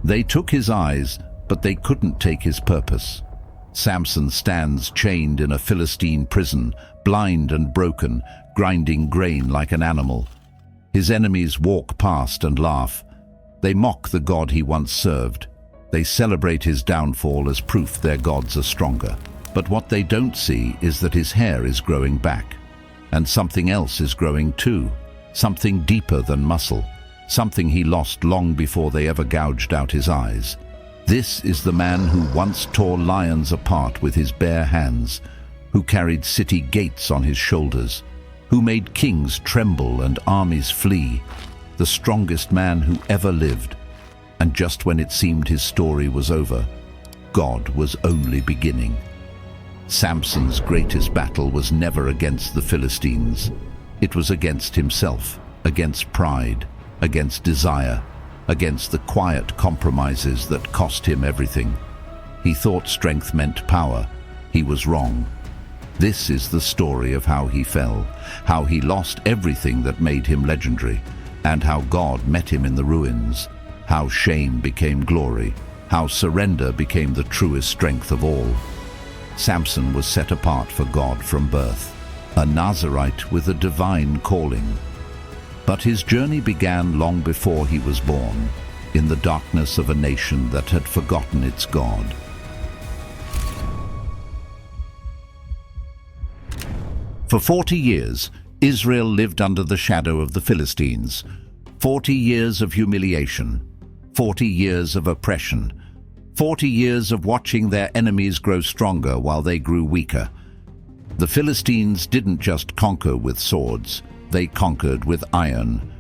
They took his eyes, but they couldn't take his purpose. Samson stands chained in a Philistine prison, blind and broken, grinding grain like an animal. His enemies walk past and laugh. They mock the God he once served. They celebrate his downfall as proof their gods are stronger. But what they don't see is that his hair is growing back. And something else is growing too. Something deeper than muscle. Something he lost long before they ever gouged out his eyes. This is the man who once tore lions apart with his bare hands, who carried city gates on his shoulders, who made kings tremble and armies flee, the strongest man who ever lived. And just when it seemed his story was over, God was only beginning. Samson's greatest battle was never against the Philistines. It was against himself, against pride, against desire, against the quiet compromises that cost him everything. He thought strength meant power. He was wrong. This is the story of how he fell, how he lost everything that made him legendary, and how God met him in the ruins, how shame became glory, how surrender became the truest strength of all. Samson was set apart for God from birth, a Nazarite with a divine calling. But his journey began long before he was born, in the darkness of a nation that had forgotten its God. For 40 years, Israel lived under the shadow of the Philistines. 40 years of humiliation, 40 years of oppression, 40 years of watching their enemies grow stronger while they grew weaker. The Philistines didn't just conquer with swords, they conquered with iron.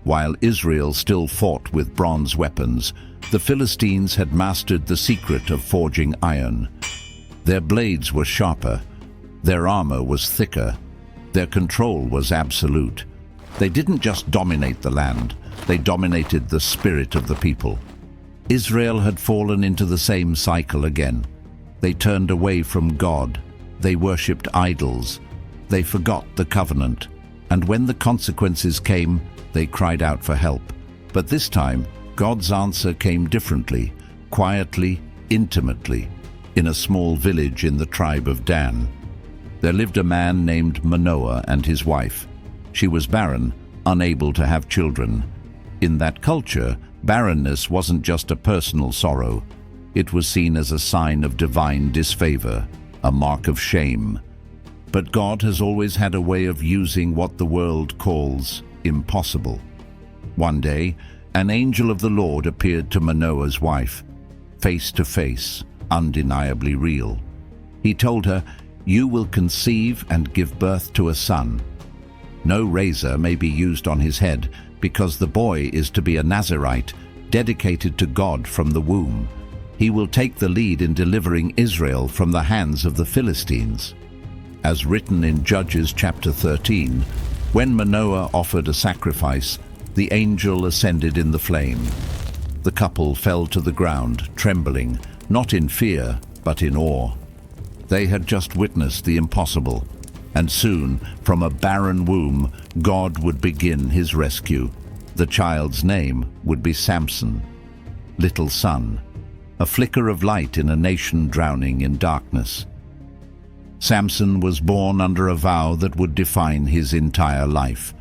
While Israel still fought with bronze weapons, the Philistines had mastered the secret of forging iron. Their blades were sharper, their armor was thicker, their control was absolute. They didn't just dominate the land, they dominated the spirit of the people. Israel had fallen into the same cycle again. They turned away from God, they worshipped idols, they forgot the covenant. And when the consequences came, they cried out for help. But this time, God's answer came differently, quietly, intimately, in a small village in the tribe of Dan. There lived a man named Manoah and his wife. She was barren, unable to have children. In that culture, barrenness wasn't just a personal sorrow. It was seen as a sign of divine disfavor, a mark of shame. But God has always had a way of using what the world calls impossible. One day, an angel of the Lord appeared to Manoah's wife, face to face, undeniably real. He told her, "You will conceive and give birth to a son. No razor may be used on his head, because the boy is to be a Nazarite, dedicated to God from the womb. He will take the lead in delivering Israel from the hands of the Philistines." As written in Judges chapter 13, when Manoah offered a sacrifice, the angel ascended in the flame. The couple fell to the ground, trembling, not in fear, but in awe. They had just witnessed the impossible, and soon, from a barren womb, God would begin his rescue. The child's name would be Samson, little son, a flicker of light in a nation drowning in darkness. Samson was born under a vow that would define his entire life.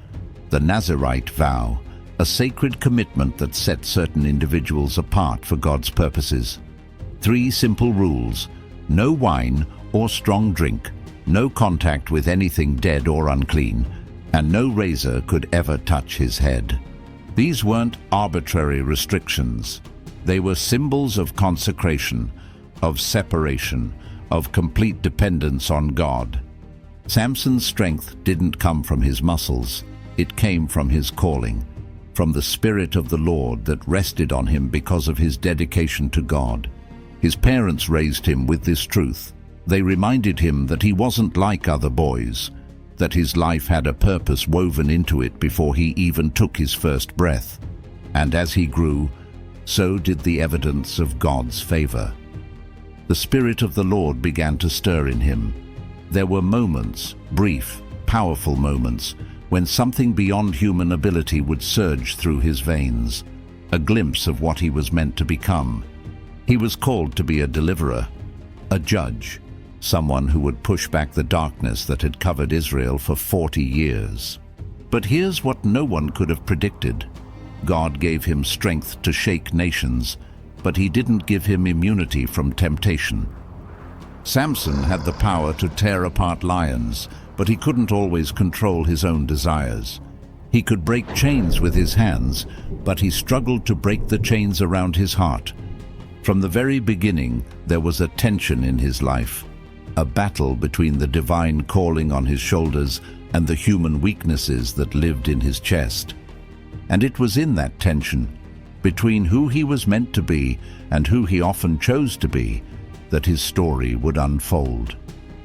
The Nazarite vow, a sacred commitment that set certain individuals apart for God's purposes. 3 simple rules: no wine or strong drink, no contact with anything dead or unclean, and no razor could ever touch his head. These weren't arbitrary restrictions. They were symbols of consecration, of separation, of complete dependence on God. Samson's strength didn't come from his muscles, it came from his calling, from the Spirit of the Lord that rested on him because of his dedication to God. His parents raised him with this truth. They reminded him that he wasn't like other boys, that his life had a purpose woven into it before he even took his first breath. And as he grew, so did the evidence of God's favor. The Spirit of the Lord began to stir in him. There were moments, brief, powerful moments, when something beyond human ability would surge through his veins. a glimpse of what he was meant to become. He was called to be a deliverer, a judge, someone who would push back the darkness that had covered Israel for 40 years. But here's what no one could have predicted. God gave him strength to shake nations, but he didn't give him immunity from temptation. Samson had the power to tear apart lions, but he couldn't always control his own desires. He could break chains with his hands, but he struggled to break the chains around his heart. From the very beginning, there was a tension in his life, a battle between the divine calling on his shoulders and the human weaknesses that lived in his chest. And it was in that tension, between who he was meant to be and who he often chose to be, that his story would unfold.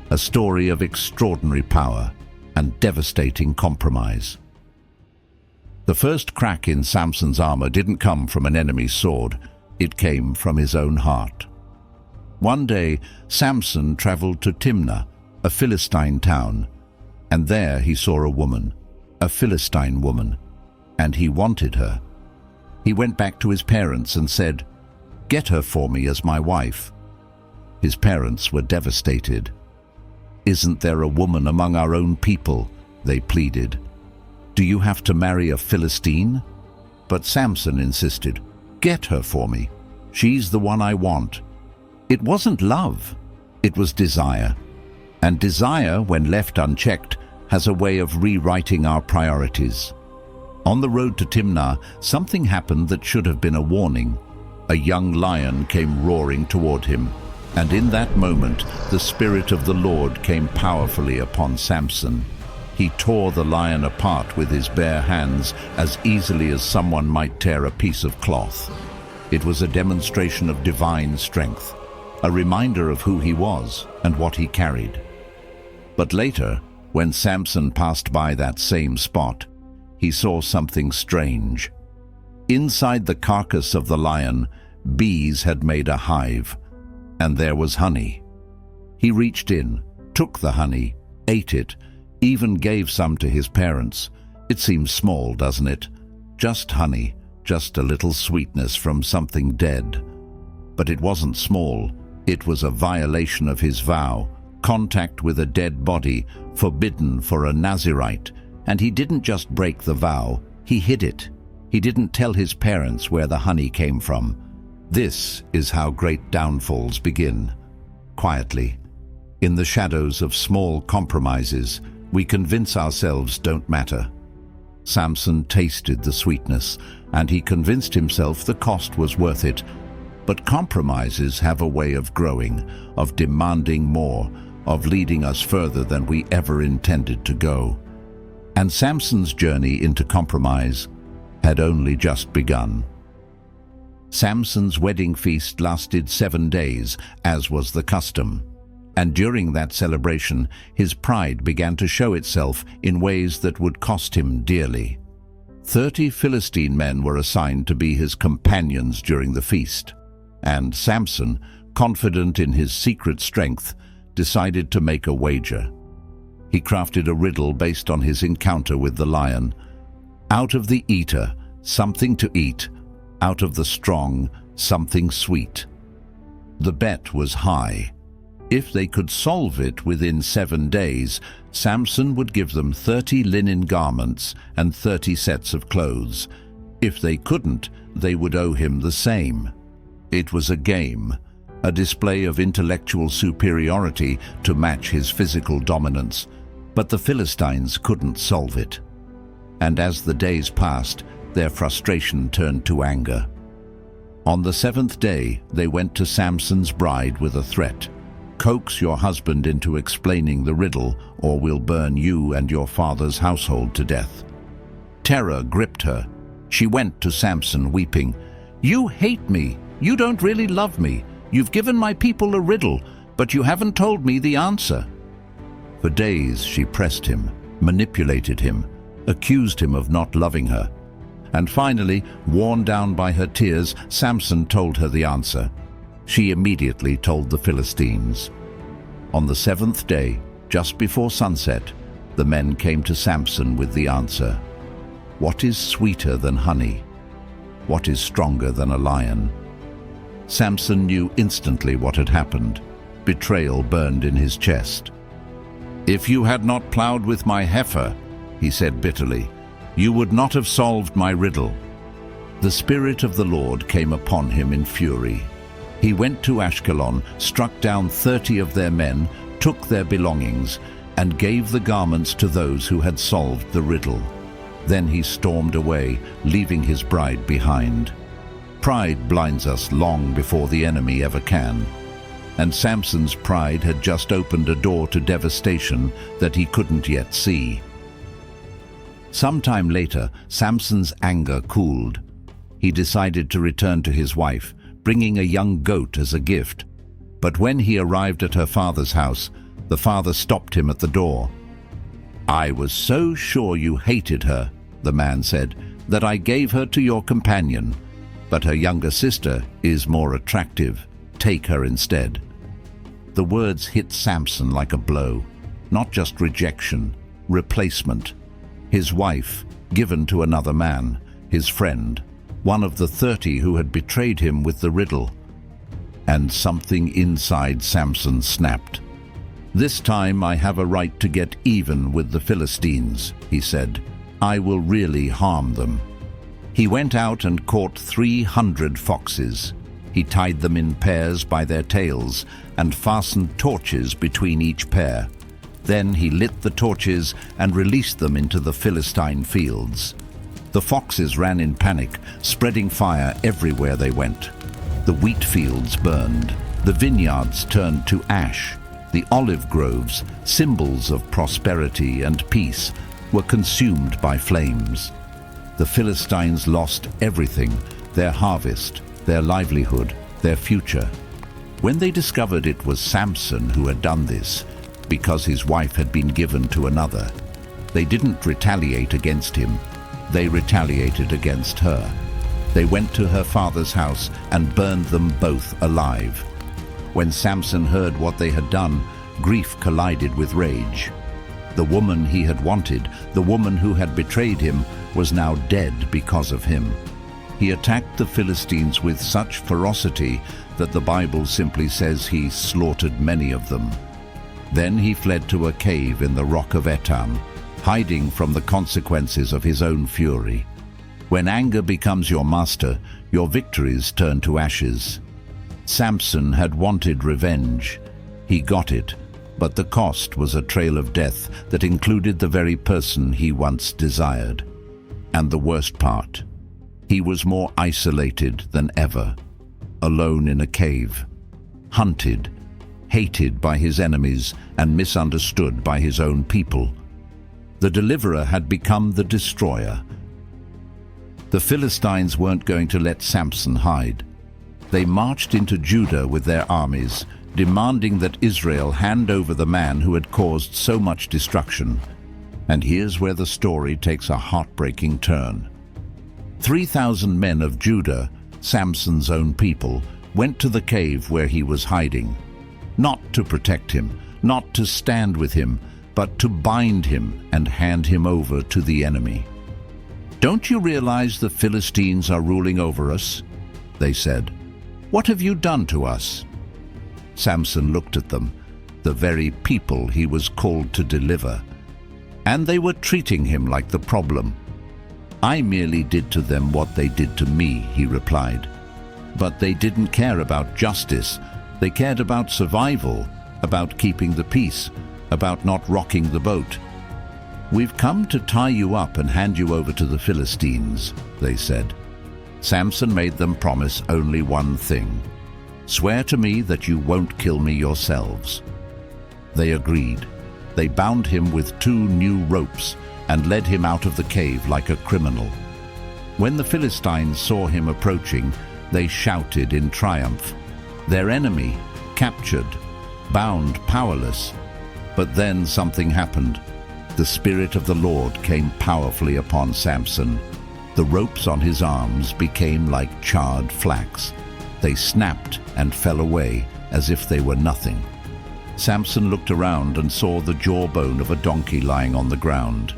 A story of extraordinary power and devastating compromise. The first crack in Samson's armor didn't come from an enemy's sword, it came from his own heart. One day, Samson traveled to Timnah, a Philistine town, and there he saw a woman, a Philistine woman, and he wanted her. He went back to his parents and said, "Get her for me as my wife." His parents were devastated. "Isn't there a woman among our own people?" they pleaded. "Do you have to marry a Philistine?" But Samson insisted, "Get her for me. She's the one I want." It wasn't love, it was desire. And desire, when left unchecked, has a way of rewriting our priorities. On the road to Timnah, something happened that should have been a warning. A young lion came roaring toward him, and in that moment, the Spirit of the Lord came powerfully upon Samson. He tore the lion apart with his bare hands as easily as someone might tear a piece of cloth. It was a demonstration of divine strength, a reminder of who he was and what he carried. But later, when Samson passed by that same spot, he saw something strange. Inside the carcass of the lion, bees had made a hive, and there was honey. He reached in, took the honey, ate it, even gave some to his parents. It seems small, doesn't it? Just honey, just a little sweetness from something dead. But it wasn't small. It was a violation of his vow, contact with a dead body, forbidden for a Nazirite. And he didn't just break the vow, he hid it. He didn't tell his parents where the honey came from. This is how great downfalls begin. Quietly, in the shadows of small compromises, we convince ourselves don't matter. Samson tasted the sweetness, and he convinced himself the cost was worth it. But compromises have a way of growing, of demanding more, of leading us further than we ever intended to go. And Samson's journey into compromise had only just begun. Samson's wedding feast lasted 7 days, as was the custom. And during that celebration, his pride began to show itself in ways that would cost him dearly. 30 Philistine men were assigned to be his companions during the feast. And Samson, confident in his secret strength, decided to make a wager. He crafted a riddle based on his encounter with the lion. Out of the eater, something to eat. Out of the strong, something sweet. The bet was high. If they could solve it within 7 days, Samson would give them 30 linen garments and 30 sets of clothes. If they couldn't, they would owe him the same. It was a game, a display of intellectual superiority to match his physical dominance. But the Philistines couldn't solve it. And as the days passed, their frustration turned to anger. On the 7th day, they went to Samson's bride with a threat. "Coax your husband into explaining the riddle, or we'll burn you and your father's household to death." Terror gripped her. She went to Samson weeping. "You hate me. You don't really love me. You've given my people a riddle, but you haven't told me the answer." For days she pressed him, manipulated him, accused him of not loving her. And finally, worn down by her tears, Samson told her the answer. She immediately told the Philistines. On the 7th day, just before sunset, the men came to Samson with the answer. "What is sweeter than honey?" What is stronger than a lion? Samson knew instantly what had happened. Betrayal burned in his chest. "If you had not plowed with my heifer," he said bitterly, "you would not have solved my riddle." The Spirit of the Lord came upon him in fury. He went to Ashkelon, struck down 30 of their men, took their belongings, and gave the garments to those who had solved the riddle. Then he stormed away, leaving his bride behind. Pride blinds us long before the enemy ever can. And Samson's pride had just opened a door to devastation that he couldn't yet see. Sometime later, Samson's anger cooled. He decided to return to his wife, bringing a young goat as a gift. But when he arrived at her father's house, the father stopped him at the door. "I was so sure you hated her," the man said, "that I gave her to your companion. But her younger sister is more attractive. Take her instead." The words hit Samson like a blow. Not just rejection, replacement. His wife, given to another man, his friend, one of the 30 who had betrayed him with the riddle. And something inside Samson snapped. "This time I have a right to get even with the Philistines," he said. "I will really harm them." He went out and caught 300 foxes. He tied them in pairs by their tails and fastened torches between each pair. Then he lit the torches and released them into the Philistine fields. The foxes ran in panic, spreading fire everywhere they went. The wheat fields burned. The vineyards turned to ash. The olive groves, symbols of prosperity and peace, were consumed by flames. The Philistines lost everything, their harvest, their livelihood, their future. When they discovered it was Samson who had done this, because his wife had been given to another, they didn't retaliate against him. They retaliated against her. They went to her father's house and burned them both alive. When Samson heard what they had done, grief collided with rage. The woman he had wanted, the woman who had betrayed him, was now dead because of him. He attacked the Philistines with such ferocity that the Bible simply says he slaughtered many of them. Then he fled to a cave in the rock of Etam, hiding from the consequences of his own fury. When anger becomes your master, your victories turn to ashes. Samson had wanted revenge. He got it, but the cost was a trail of death that included the very person he once desired. And the worst part, he was more isolated than ever, alone in a cave, hunted, hated by his enemies and misunderstood by his own people. The deliverer had become the destroyer. The Philistines weren't going to let Samson hide. They marched into Judah with their armies, demanding that Israel hand over the man who had caused so much destruction. And here's where the story takes a heartbreaking turn. 3,000 men of Judah, Samson's own people, went to the cave where he was hiding. Not to protect him, not to stand with him, but to bind him and hand him over to the enemy. "Don't you realize the Philistines are ruling over us?" they said. "What have you done to us?" Samson looked at them, the very people he was called to deliver. And they were treating him like the problem. "I merely did to them what they did to me," he replied. But they didn't care about justice. They cared about survival, about keeping the peace, about not rocking the boat. "We've come to tie you up and hand you over to the Philistines," they said. Samson made them promise only one thing: "Swear to me that you won't kill me yourselves." They agreed. They bound him with 2 new ropes and led him out of the cave like a criminal. When the Philistines saw him approaching, they shouted in triumph. Their enemy, captured, bound, powerless. But then something happened. The Spirit of the Lord came powerfully upon Samson. The ropes on his arms became like charred flax. They snapped and fell away as if they were nothing. Samson looked around and saw the jawbone of a donkey lying on the ground.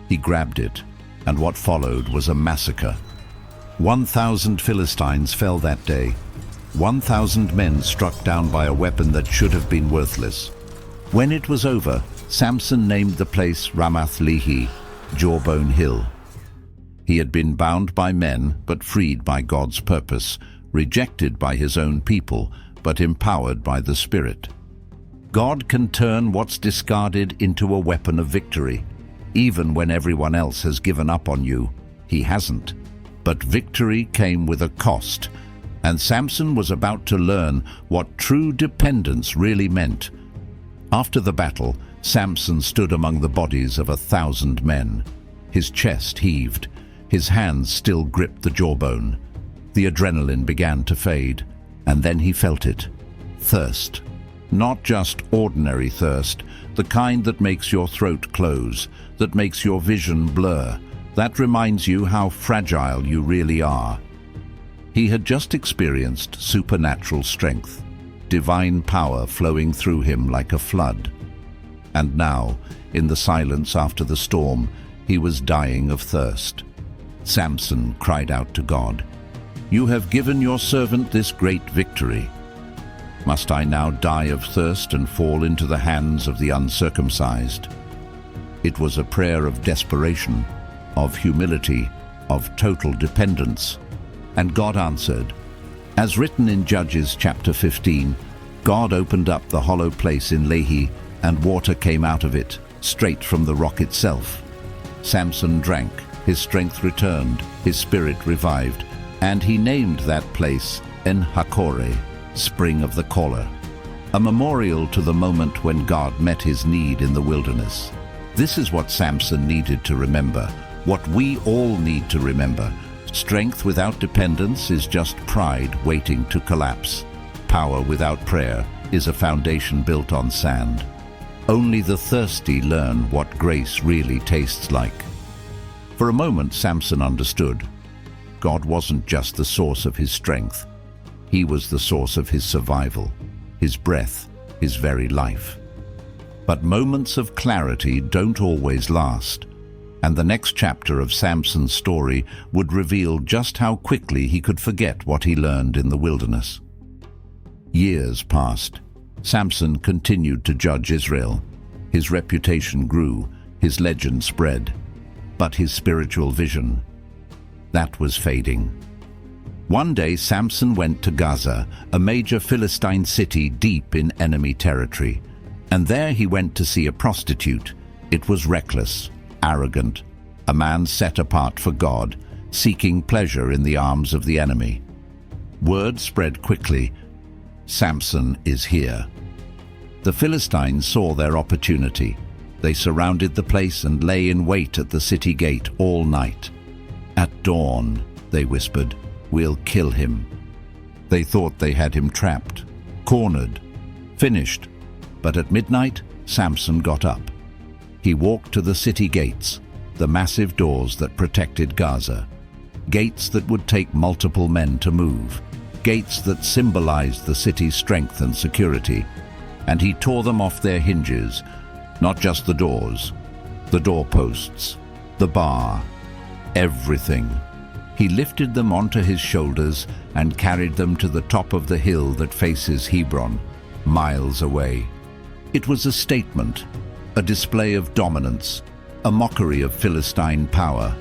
He grabbed it, and what followed was a massacre. 1,000 Philistines fell that day. 1,000 men struck down by a weapon that should have been worthless. When it was over, Samson named the place Ramath-lehi, Jawbone Hill. He had been bound by men, but freed by God's purpose, rejected by his own people, but empowered by the Spirit. God can turn what's discarded into a weapon of victory. Even when everyone else has given up on you, he hasn't. But victory came with a cost, and Samson was about to learn what true dependence really meant. After the battle, Samson stood among the bodies of 1,000 men. His chest heaved. His hands still gripped the jawbone. The adrenaline began to fade, and then he felt it. Thirst. Not just ordinary thirst, the kind that makes your throat close, that makes your vision blur, that reminds you how fragile you really are. He had just experienced supernatural strength, divine power flowing through him like a flood. And now, in the silence after the storm, he was dying of thirst. Samson cried out to God, "You have given your servant this great victory. Must I now die of thirst and fall into the hands of the uncircumcised?" It was a prayer of desperation, of humility, of total dependence. And God answered. As written in Judges chapter 15, God opened up the hollow place in Lehi, and water came out of it, straight from the rock itself. Samson drank, his strength returned, his spirit revived, and he named that place En-Hakkore, Spring of the Caller, a memorial to the moment when God met his need in the wilderness. This is what Samson needed to remember, what we all need to remember. Strength without dependence is just pride waiting to collapse. Power without prayer is a foundation built on sand. Only the thirsty learn what grace really tastes like. For a moment, Samson understood. God wasn't just the source of his strength. He was the source of his survival, his breath, his very life. But moments of clarity don't always last, and the next chapter of Samson's story would reveal just how quickly he could forget what he learned in the wilderness. Years passed. Samson continued to judge Israel. His reputation grew, his legend spread. But his spiritual vision, that was fading. One day Samson went to Gaza, a major Philistine city deep in enemy territory. And there he went to see a prostitute. It was reckless, arrogant, a man set apart for God, seeking pleasure in the arms of the enemy. Word spread quickly. Samson is here. The Philistines saw their opportunity. They surrounded the place and lay in wait at the city gate all night. At dawn, they whispered, "We'll kill him." They thought they had him trapped, cornered, finished. But at midnight, Samson got up. He walked to the city gates, the massive doors that protected Gaza. Gates that would take multiple men to move. Gates that symbolized the city's strength and security. And he tore them off their hinges. Not just the doors, the doorposts, the bar, everything. He lifted them onto his shoulders and carried them to the top of the hill that faces Hebron, miles away. It was a statement, a display of dominance, a mockery of Philistine power.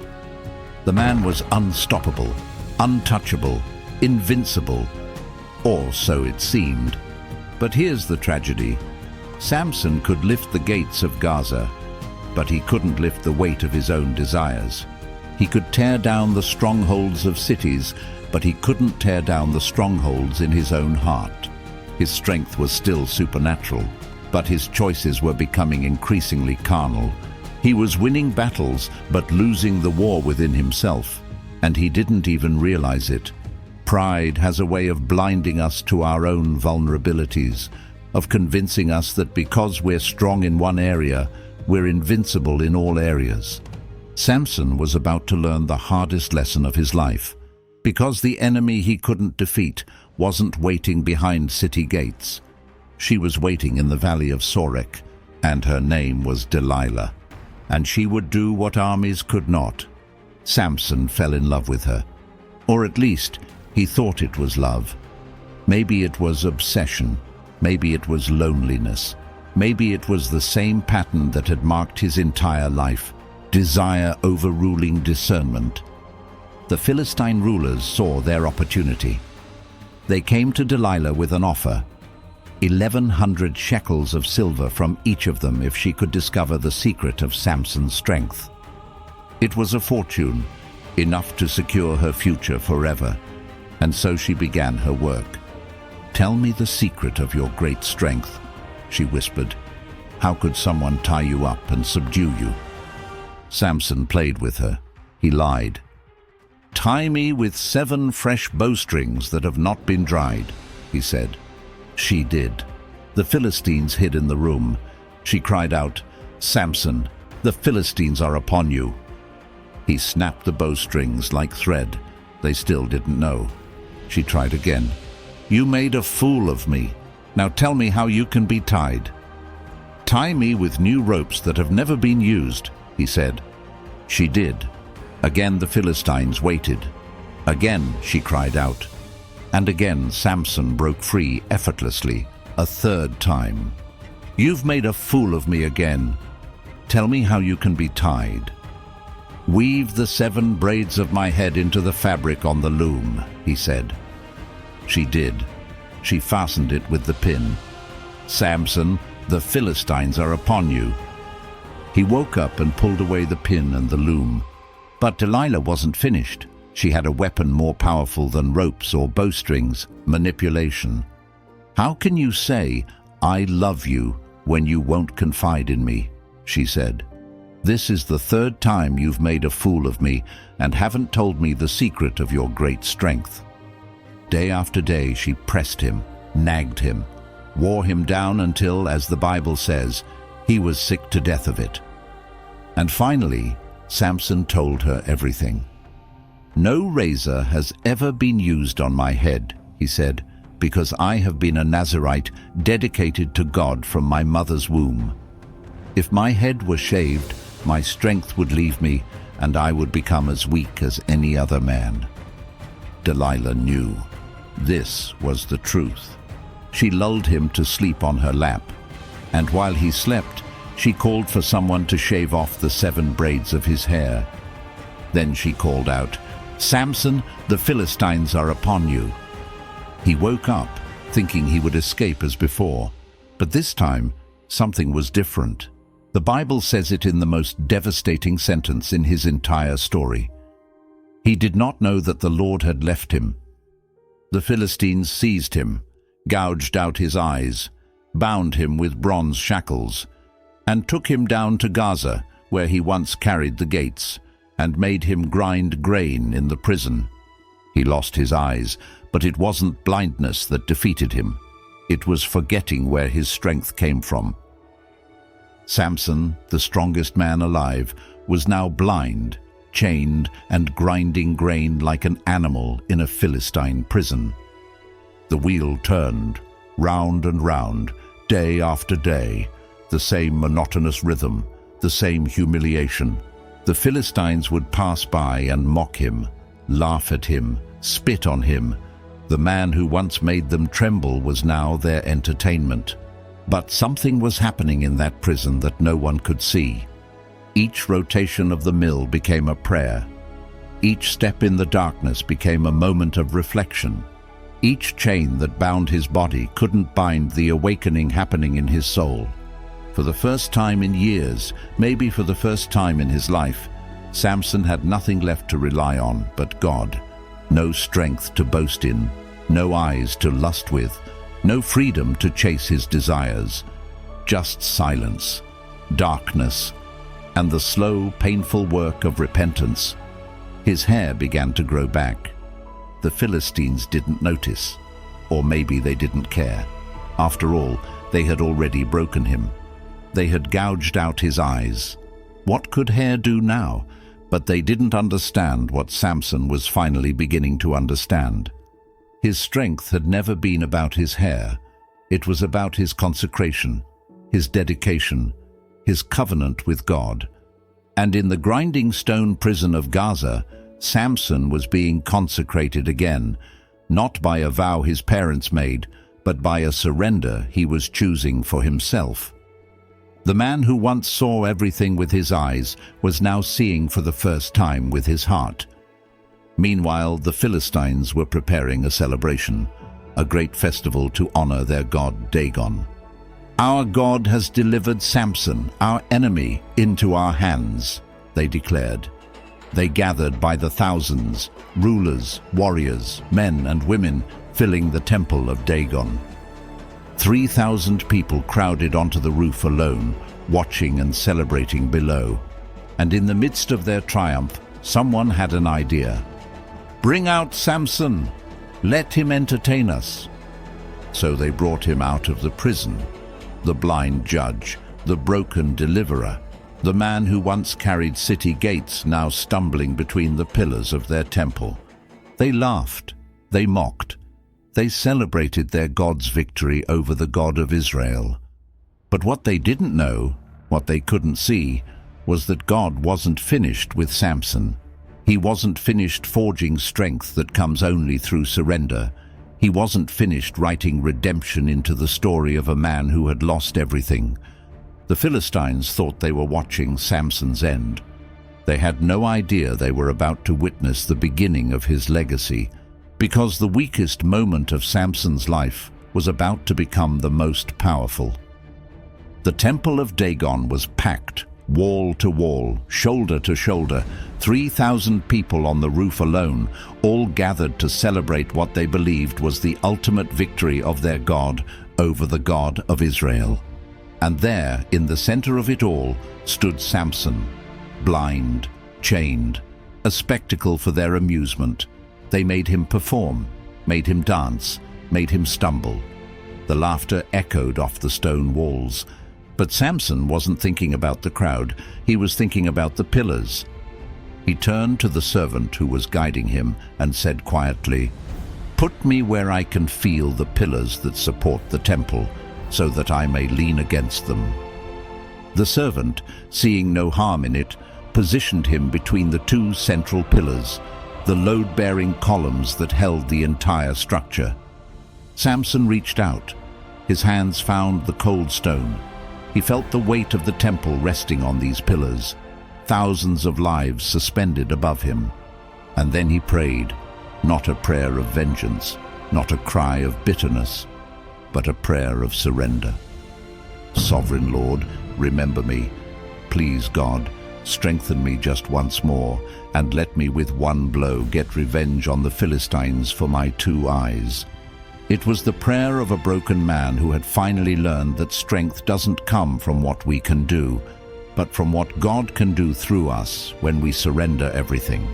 The man was unstoppable, untouchable, invincible, or so it seemed. But here's the tragedy. Samson could lift the gates of Gaza, but he couldn't lift the weight of his own desires. He could tear down the strongholds of cities, but he couldn't tear down the strongholds in his own heart. His strength was still supernatural, but his choices were becoming increasingly carnal. He was winning battles, but losing the war within himself, and he didn't even realize it. Pride has a way of blinding us to our own vulnerabilities, of convincing us that because we're strong in one area, we're invincible in all areas. Samson was about to learn the hardest lesson of his life, because the enemy he couldn't defeat wasn't waiting behind city gates. She was waiting in the valley of Sorek, and her name was Delilah, and she would do what armies could not. Samson fell in love with her. Or at least, he thought it was love. Maybe it was obsession. Maybe it was loneliness. Maybe it was the same pattern that had marked his entire life, desire overruling discernment. The Philistine rulers saw their opportunity. They came to Delilah with an offer: 1,100 shekels of silver from each of them if she could discover the secret of Samson's strength. It was a fortune, enough to secure her future forever, and so she began her work. "Tell me the secret of your great strength," she whispered. "How could someone tie you up and subdue you?" Samson played with her. He lied. "Tie me with 7 fresh bowstrings that have not been dried," he said. She did. The Philistines hid in the room. She cried out, "Samson, the Philistines are upon you." He snapped the bowstrings like thread. They still didn't know. She tried again. "You made a fool of me. Now tell me how you can be tied." "Tie me with new ropes that have never been used," he said. She did. Again the Philistines waited. Again she cried out. And again Samson broke free effortlessly, a third time. "You've made a fool of me again. Tell me how you can be tied." "Weave the 7 braids of my head into the fabric on the loom," he said. She did. She fastened it with the pin. "Samson, the Philistines are upon you." He woke up and pulled away the pin and the loom. But Delilah wasn't finished. She had a weapon more powerful than ropes or bowstrings: manipulation. "How can you say, 'I love you,' when you won't confide in me?" she said. "This is the 3rd time you've made a fool of me and haven't told me the secret of your great strength." Day after day she pressed him, nagged him, wore him down until, as the Bible says, he was sick to death of it. And finally, Samson told her everything. "No razor has ever been used on my head," he said, "because I have been a Nazirite dedicated to God from my mother's womb. If my head were shaved, my strength would leave me, and I would become as weak as any other man." Delilah knew. This was the truth. She lulled him to sleep on her lap, and while he slept, she called for someone to shave off the 7 braids of his hair. Then she called out, "Samson, the Philistines are upon you." He woke up, thinking he would escape as before, but this time something was different. The Bible says it in the most devastating sentence in his entire story. He did not know that the Lord had left him. The Philistines seized him, gouged out his eyes, bound him with bronze shackles, and took him down to Gaza, where he once carried the gates, and made him grind grain in the prison. He lost his eyes, but it wasn't blindness that defeated him. It was forgetting where his strength came from. Samson, the strongest man alive, was now blind, chained and grinding grain like an animal in a Philistine prison. The wheel turned, round and round, day after day, the same monotonous rhythm, the same humiliation. The Philistines would pass by and mock him, laugh at him, spit on him. The man who once made them tremble was now their entertainment. But something was happening in that prison that no one could see. Each rotation of the mill became a prayer. Each step in the darkness became a moment of reflection. Each chain that bound his body couldn't bind the awakening happening in his soul. For the first time in years, maybe for the first time in his life, Samson had nothing left to rely on but God. No strength to boast in, no eyes to lust with, no freedom to chase his desires. Just silence, darkness, and the slow, painful work of repentance. His hair began to grow back. The Philistines didn't notice, or maybe they didn't care. After all, they had already broken him. They had gouged out his eyes. What could hair do now? But they didn't understand what Samson was finally beginning to understand. His strength had never been about his hair. It was about his consecration, his dedication, his covenant with God. And in the grinding stone prison of Gaza, Samson was being consecrated again, not by a vow his parents made, but by a surrender he was choosing for himself. The man who once saw everything with his eyes was now seeing for the first time with his heart. Meanwhile, the Philistines were preparing a celebration, a great festival to honor their god Dagon. "Our God has delivered Samson, our enemy, into our hands," they declared. They gathered by the thousands, rulers, warriors, men and women, filling the temple of Dagon. 3,000 people crowded onto the roof alone, watching and celebrating below. And in the midst of their triumph, someone had an idea. "Bring out Samson! Let him entertain us." So they brought him out of the prison, the blind judge, the broken deliverer, the man who once carried city gates now stumbling between the pillars of their temple. They laughed, they mocked, they celebrated their God's victory over the God of Israel. But what they didn't know, what they couldn't see, was that God wasn't finished with Samson. He wasn't finished forging strength that comes only through surrender. He wasn't finished writing redemption into the story of a man who had lost everything. The Philistines thought they were watching Samson's end. They had no idea they were about to witness the beginning of his legacy, because the weakest moment of Samson's life was about to become the most powerful. The temple of Dagon was packed, wall to wall, shoulder to shoulder, 3,000 people on the roof alone, all gathered to celebrate what they believed was the ultimate victory of their God over the God of Israel. And there, in the center of it all, stood Samson, blind, chained, a spectacle for their amusement. They made him perform, made him dance, made him stumble. The laughter echoed off the stone walls. But Samson wasn't thinking about the crowd, he was thinking about the pillars. He turned to the servant who was guiding him and said quietly, "Put me where I can feel the pillars that support the temple, so that I may lean against them." The servant, seeing no harm in it, positioned him between the two central pillars, the load-bearing columns that held the entire structure. Samson reached out. His hands found the cold stone. He felt the weight of the temple resting on these pillars, thousands of lives suspended above him. And then he prayed, not a prayer of vengeance, not a cry of bitterness, but a prayer of surrender. "Sovereign Lord, remember me. Please, God, strengthen me just once more, and let me with one blow get revenge on the Philistines for my 2 eyes." It was the prayer of a broken man who had finally learned that strength doesn't come from what we can do, but from what God can do through us when we surrender everything.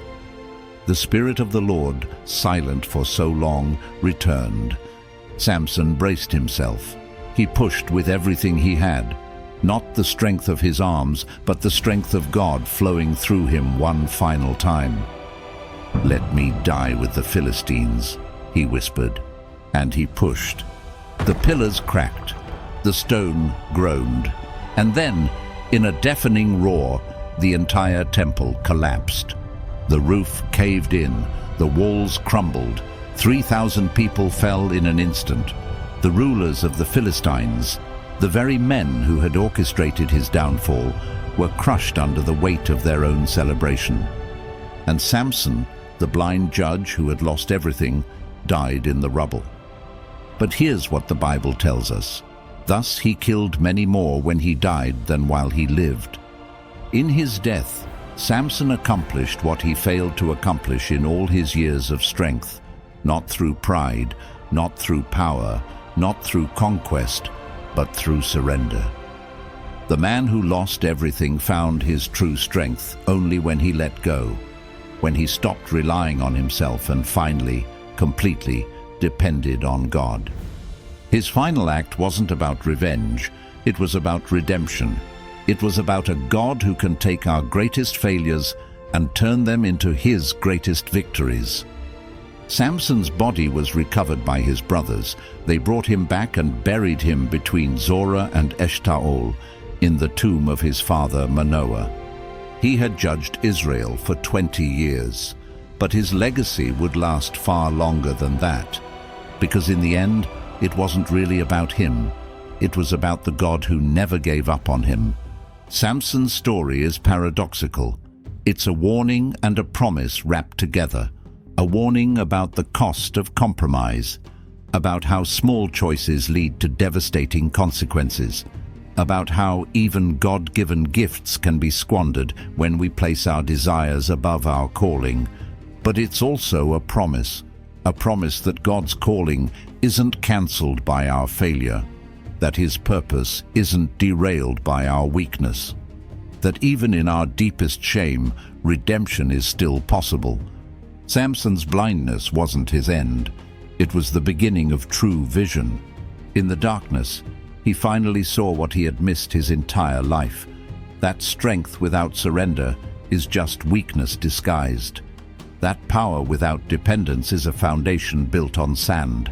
The Spirit of the Lord, silent for so long, returned. Samson braced himself. He pushed with everything he had, not the strength of his arms, but the strength of God flowing through him one final time. "Let me die with the Philistines," he whispered. And he pushed. The pillars cracked, the stone groaned, and then, in a deafening roar, the entire temple collapsed. The roof caved in, the walls crumbled, 3,000 people fell in an instant. The rulers of the Philistines, the very men who had orchestrated his downfall, were crushed under the weight of their own celebration. And Samson, the blind judge who had lost everything, died in the rubble. But here's what the Bible tells us. Thus he killed many more when he died than while he lived. In his death, Samson accomplished what he failed to accomplish in all his years of strength, not through pride, not through power, not through conquest, but through surrender. The man who lost everything found his true strength only when he let go, when he stopped relying on himself and finally, completely, depended on God. His final act wasn't about revenge, it was about redemption. It was about a God who can take our greatest failures and turn them into his greatest victories. Samson's body was recovered by his brothers. They brought him back and buried him between Zorah and Eshtaol in the tomb of his father Manoah. He had judged Israel for 20 years. But his legacy would last far longer than that, because in the end, it wasn't really about him. It was about the God who never gave up on him. Samson's story is paradoxical. It's a warning and a promise wrapped together. A warning about the cost of compromise, about how small choices lead to devastating consequences, about how even God-given gifts can be squandered when we place our desires above our calling. But it's also a promise that God's calling isn't cancelled by our failure, that his purpose isn't derailed by our weakness, that even in our deepest shame, redemption is still possible. Samson's blindness wasn't his end. It was the beginning of true vision. In the darkness, he finally saw what he had missed his entire life. That strength without surrender is just weakness disguised. That power without dependence is a foundation built on sand.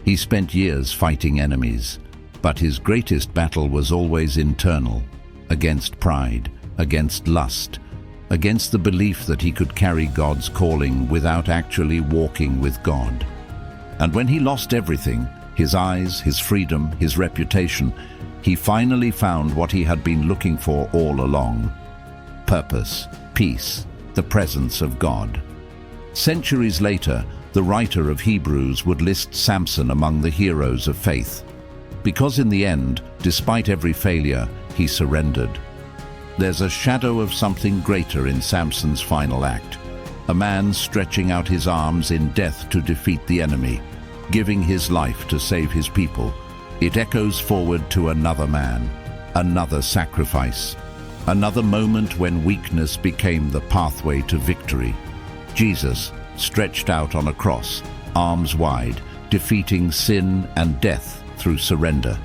He spent years fighting enemies, but his greatest battle was always internal, against pride, against lust, against the belief that he could carry God's calling without actually walking with God. And when he lost everything, his eyes, his freedom, his reputation, he finally found what he had been looking for all along: purpose, peace, the presence of God. Centuries later, the writer of Hebrews would list Samson among the heroes of faith, because in the end, despite every failure, he surrendered. There's a shadow of something greater in Samson's final act, a man stretching out his arms in death to defeat the enemy, giving his life to save his people. It echoes forward to another man, another sacrifice, another moment when weakness became the pathway to victory. Jesus, stretched out on a cross, arms wide, defeating sin and death through surrender.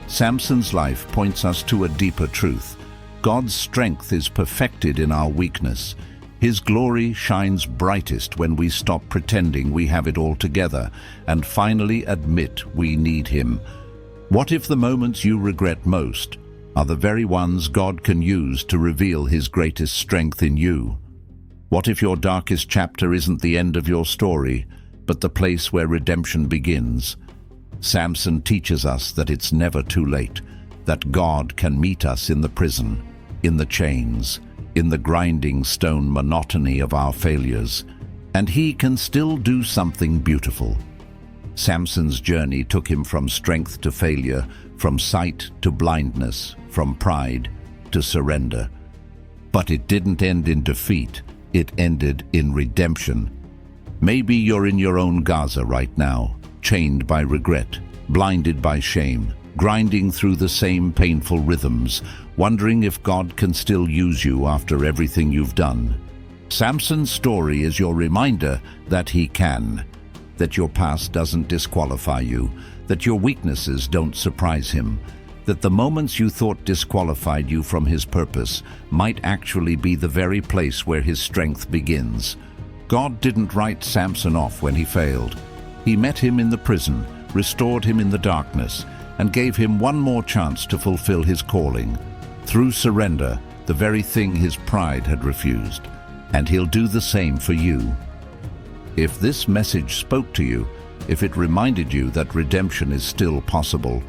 Samson's life points us to a deeper truth. God's strength is perfected in our weakness. His glory shines brightest when we stop pretending we have it all together and finally admit we need him. What if the moments you regret most are the very ones God can use to reveal his greatest strength in you? What if your darkest chapter isn't the end of your story, but the place where redemption begins? Samson teaches us that it's never too late, that God can meet us in the prison, in the chains, in the grinding stone monotony of our failures, and he can still do something beautiful. Samson's journey took him from strength to failure, from sight to blindness, from pride to surrender. But it didn't end in defeat. It ended in redemption. Maybe you're in your own Gaza right now, chained by regret, blinded by shame, grinding through the same painful rhythms, wondering if God can still use you after everything you've done. Samson's story is your reminder that he can, that your past doesn't disqualify you, that your weaknesses don't surprise him, that the moments you thought disqualified you from his purpose might actually be the very place where his strength begins. God didn't write Samson off when he failed. He met him in the prison, restored him in the darkness, and gave him one more chance to fulfill his calling. Through surrender, the very thing his pride had refused. And he'll do the same for you. If this message spoke to you, if it reminded you that redemption is still possible,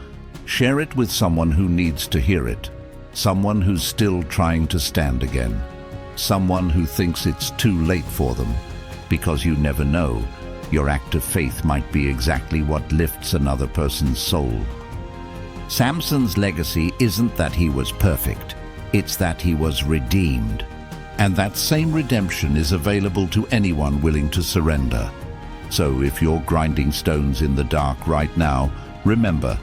share it with someone who needs to hear it, someone who's still trying to stand again, someone who thinks it's too late for them, because you never know, your act of faith might be exactly what lifts another person's soul. Samson's legacy isn't that he was perfect, it's that he was redeemed. And that same redemption is available to anyone willing to surrender. So if you're grinding stones in the dark right now, remember,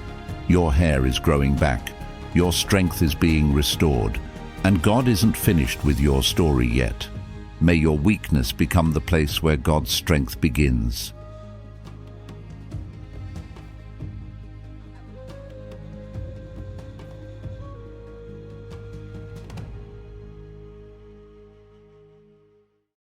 your hair is growing back, your strength is being restored, and God isn't finished with your story yet. May your weakness become the place where God's strength begins.